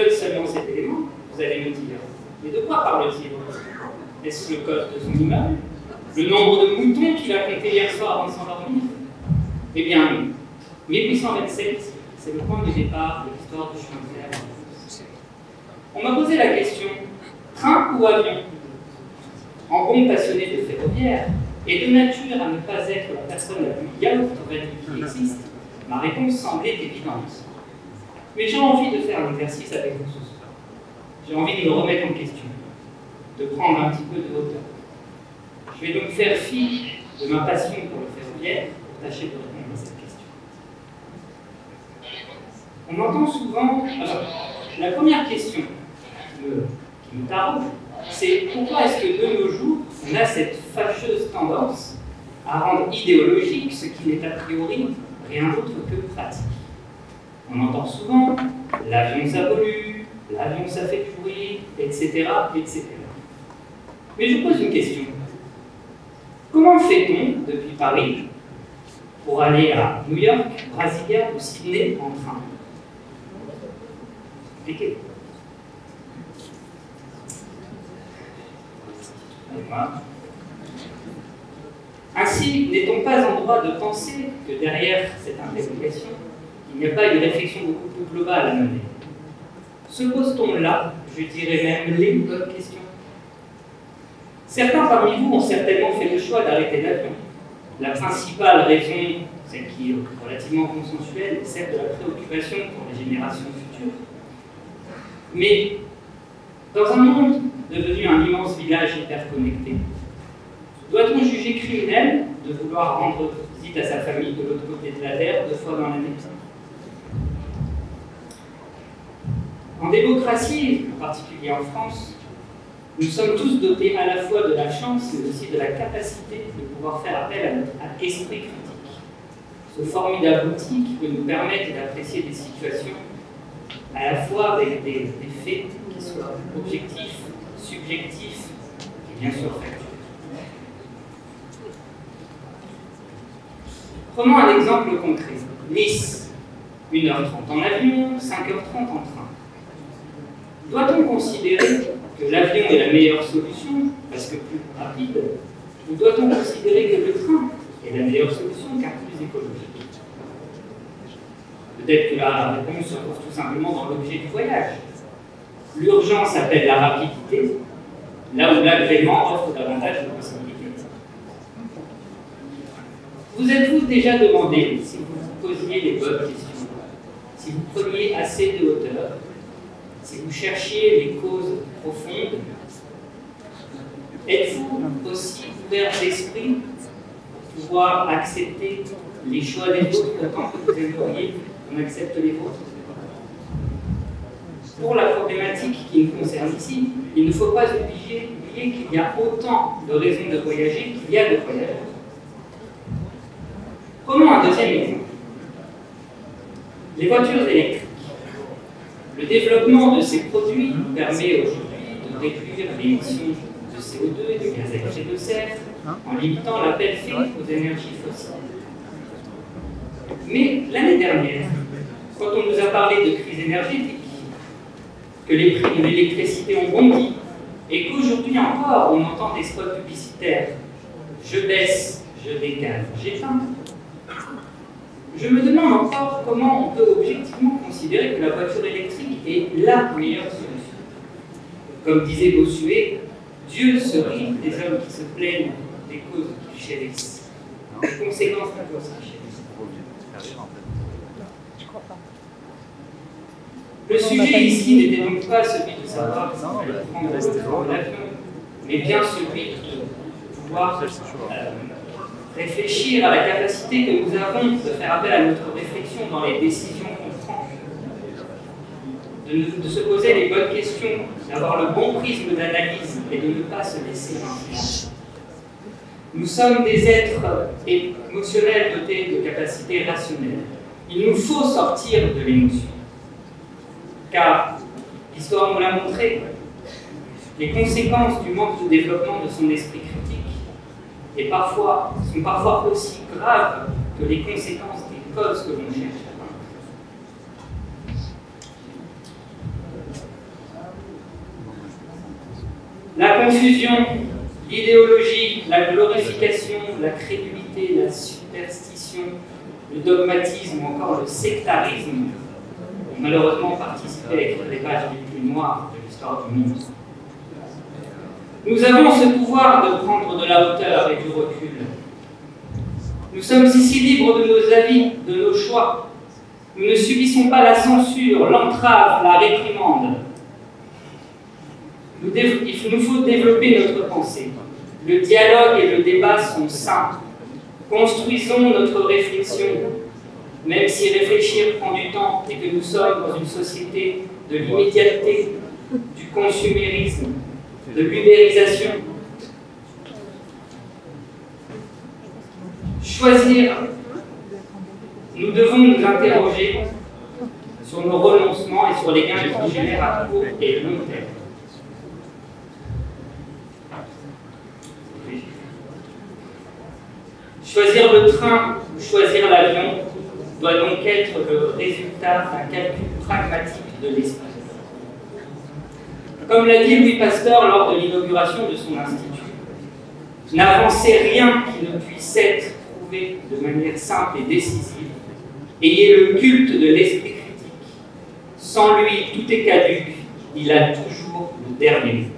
donne seulement cet élément, vous allez me dire, mais de quoi parle-t-il? Est-ce le code de son immeuble? Le nombre de moutons qu'il a compté hier soir avant de s'endormir? Eh bien, non. 1827, c'est le point de départ de l'histoire du chemin de fer. On m'a posé la question, train ou avion? En bon passionné de ferroviaire, et de nature à ne pas être la personne la plus yaourtreine qui existe, ma réponse semblait évidente. Mais j'ai envie de faire l'exercice avec vous ce soir. J'ai envie de me remettre en question, de prendre un petit peu de hauteur. Je vais donc faire fi de ma passion pour le ferroviaire pour tâcher de répondre à cette question. On entend souvent... Alors, la première question qui me taraude, c'est pourquoi est-ce que de nos jours, on a cette fâcheuse tendance à rendre idéologique ce qui n'est a priori rien d'autre que pratique. On entend souvent « l'avion ça pollue »,« l'avion ça fait du bruit », etc., etc. Mais je pose une question. Comment fait-on depuis Paris pour aller à New York, Brasilia ou Sydney en train? Expliquez. Ainsi, n'est-on pas en droit de penser que derrière cette interrogation, il n'y a pas une réflexion beaucoup plus globale à mener? Se pose-t-on là, je dirais même, les bonnes questions? Certains parmi vous ont certainement fait le choix d'arrêter l'avion. La principale raison, celle qui est relativement consensuelle, est celle de la préoccupation pour les générations futures. Mais dans un monde devenu un immense village interconnecté, doit-on juger criminel de vouloir rendre visite à sa famille de l'autre côté de la Terre 2 fois dans l'année? En démocratie, en particulier en France, nous sommes tous dotés à la fois de la chance mais aussi de la capacité de pouvoir faire appel à notre esprit critique. Ce formidable outil qui peut nous permettre d'apprécier des situations à la fois avec des faits qui soient objectifs, subjectifs et bien sûr factuels. Prenons un exemple concret. Nice, 1h30 en avion, 5h30 en train. Doit-on considérer que l'avion est la meilleure solution parce que plus rapide, ou doit-on considérer que le train est la meilleure solution car plus écologique? Peut-être que la réponse se trouve tout simplement dans l'objet du voyage. L'urgence appelle la rapidité, là où l'agrément offre davantage de possibilités. Vous êtes-vous déjà demandé si vous vous posiez les bonnes questions, si vous preniez assez de hauteur, si vous cherchiez les causes profondes? Êtes-vous aussi ouvert d'esprit pour pouvoir accepter les choix des autres autant que vous aimeriez qu'on accepte les vôtres? Pour la problématique qui nous concerne ici, il ne faut pas oublier qu'il y a autant de raisons de voyager qu'il y a de voyageurs. Prenons un deuxième exemple. Les voitures électriques. Le développement de ces produits nous permet aujourd'hui de réduire l'émission de CO2 et de gaz à effet de serre en limitant l'appel fait aux énergies fossiles. Mais l'année dernière, quand on nous a parlé de crise énergétique, que les prix de l'électricité ont bondi, et qu'aujourd'hui encore on entend des spots publicitaires « je baisse, je décale, j'éteins », je me demande encore comment on peut objectivement considérer que la voiture électrique est la meilleure solution. Comme disait Bossuet, Dieu se rit des hommes qui se plaignent des causes qu'ils chérissent. Les conséquences de la cause qu'ils chérissent. Le sujet ici n'était donc pas celui de savoir si on allait prendre le train ou l'avion, mais bien celui de pouvoir réfléchir à la capacité que nous avons de faire appel à notre réflexion dans les décisions qu'on prend, de se poser les bonnes questions, d'avoir le bon prisme d'analyse et de ne pas se laisser influencer. Nous sommes des êtres émotionnels dotés de capacités rationnelles. Il nous faut sortir de l'émotion. Car l'histoire nous l'a montré, les conséquences du manque de développement de son esprit critique sont parfois aussi graves que les conséquences des causes que l'on cherche à vaincre. La confusion, l'idéologie, la glorification, la crédulité, la superstition, le dogmatisme ou encore le sectarisme ont malheureusement participé à écrire les pages les plus noires de l'histoire du monde. Nous avons ce pouvoir de prendre de la hauteur et du recul. Nous sommes ici libres de nos avis, de nos choix. Nous ne subissons pas la censure, l'entrave, la réprimande. Il nous faut développer notre pensée. Le dialogue et le débat sont sains. Construisons notre réflexion, même si réfléchir prend du temps et que nous sommes dans une société de l'immédiateté, du consumérisme, de l'ubérisation. Choisir, nous devons nous interroger sur nos renoncements et sur les gains qu'ils génèrent à court et long terme. Choisir le train ou choisir l'avion doit donc être le résultat d'un calcul pragmatique de l'esprit. Comme l'a dit Louis Pasteur lors de l'inauguration de son institut, n'avancez rien qui ne puisse être prouvé de manière simple et décisive. Ayez le culte de l'esprit critique. Sans lui, tout est caduc. Il a toujours le dernier mot.